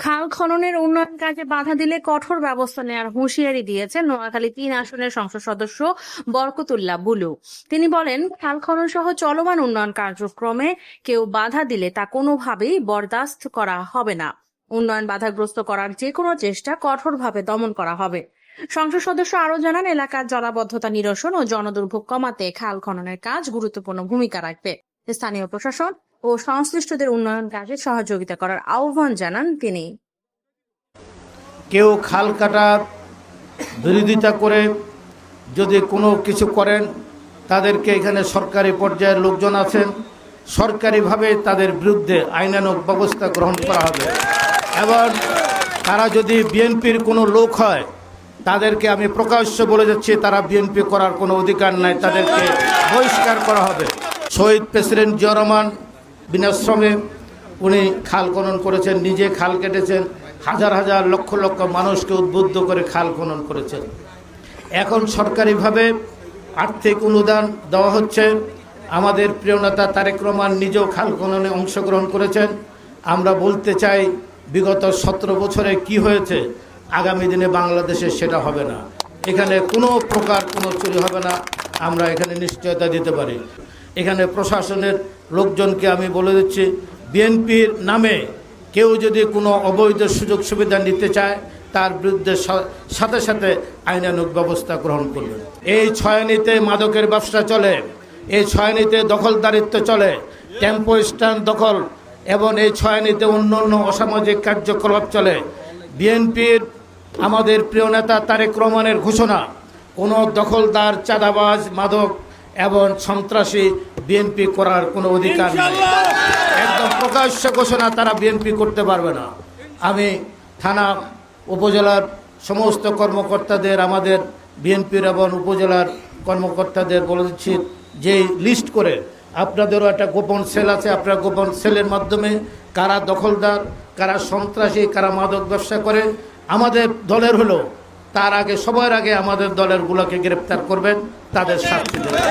খাল খননের উন্নয়ন কাজে বাধা দিলে কঠোর ব্যবস্থা নেওয়ার হুঁশিয়ারি দিয়েছেন নোয়াখালী ৩ আসনের সংসদ সদস্য বরকতুল্লাহ বুলু। তিনি বলেন, খাল খনন সহ চলমান উন্নয়ন কার্যক্রমে কেউ বাধা দিলে তা কোনোভাবেই বরদাস্ত করা হবে না। উন্নয়ন বাধাগ্রস্ত করার যে কোনো চেষ্টা কঠোরভাবে দমন করা হবে। সংসদ সদস্য আরও জানান, এলাকার জলাবদ্ধতা নিরসন ও জনদুর্ভোগ কমাতে খাল খননের কাজ গুরুত্বপূর্ণ ভূমিকা রাখবে। স্থানীয় প্রশাসন ও সংশ্লিষ্টদের উন্নয়ন কাজে সহযোগিতা করার আহ্বান জানান তিনি। কেউ খাল কাটার বিরোধিতা করে যদি কোনো কিছু করেন, তাদেরকে এখানে সরকারি পর্যায়ের লোকজন আছেন, সরকারিভাবে তাদের বিরুদ্ধে আইনানুগ ব্যবস্থা গ্রহণ করা হবে। এবং তারা যদি বিএনপির কোনো লোক হয়, তাদেরকে আমি প্রকাশ্য বলে যাচ্ছি, তারা বিএনপি করার কোনো অধিকার নাই, তাদেরকে বহিষ্কার করা হবে। শহীদ প্রেসিডেন্ট জিয়াউর রহমান বিনাশ্রমে উনি খাল খনন করেছেন, নিজে খাল কেটেছেন, হাজার হাজার লক্ষ লক্ষ মানুষকে উদ্বুদ্ধ করে খাল খনন করেছেন। এখন সরকারিভাবে আর্থিক অনুদান দেওয়া হচ্ছে। আমাদের প্রিয় নেতা তারেক রহমান নিজেও খাল খননে অংশগ্রহণ করেছেন। আমরা বলতে চাই, বিগত 17 বছরে কি হয়েছে, আগামী দিনে বাংলাদেশে সেটা হবে না। এখানে কোনো প্রকার কোনো চুরি হবে না, আমরা এখানে নিশ্চয়তা দিতে পারি। এখানে প্রশাসনের লোকজনকে আমি বলে দিচ্ছি, বিএনপির নামে কেউ যদি কোনো অবৈধ সুযোগ সুবিধা নিতে চায়, তার বিরুদ্ধে সাথে সাথে আইনানুগ ব্যবস্থা গ্রহণ করবেন। এই ছয়ানীতে মাদকের ব্যবসা চলে, এই ছয়ানীতে দখলদারিত্ব চলে, টেম্পো স্ট্যান্ড দখল, এবং এই ছয়ানীতে অন্যান্য অসামাজিক কার্যকলাপ চলে। বিএনপির আমাদের প্রিয় নেতা তারেক রহমানের ঘোষণা, কোনো দখলদার, চাঁদাবাজ, মাদক এবং সন্ত্রাসী বিএনপি করার কোনো অধিকার নেই। একদম প্রকাশ্য ঘোষণা, তারা বিএনপি করতে পারবে না। আমি থানা উপজেলার সমস্ত কর্মকর্তাদের, আমাদের বিএনপির এবং উপজেলার কর্মকর্তাদের বলে দিচ্ছি, যে লিস্ট করে আপনাদেরও একটা গোপন সেল আছে, আপনার গোপন সেলের মাধ্যমে কারা দখলদার, কারা সন্ত্রাসী, কারা মাদক ব্যবসা করে আমাদের দলের হলো, তার আগে সবার আগে আমাদের দলের গুলোকে গ্রেপ্তার করবেন, তাদের শাস্তি দেবেন।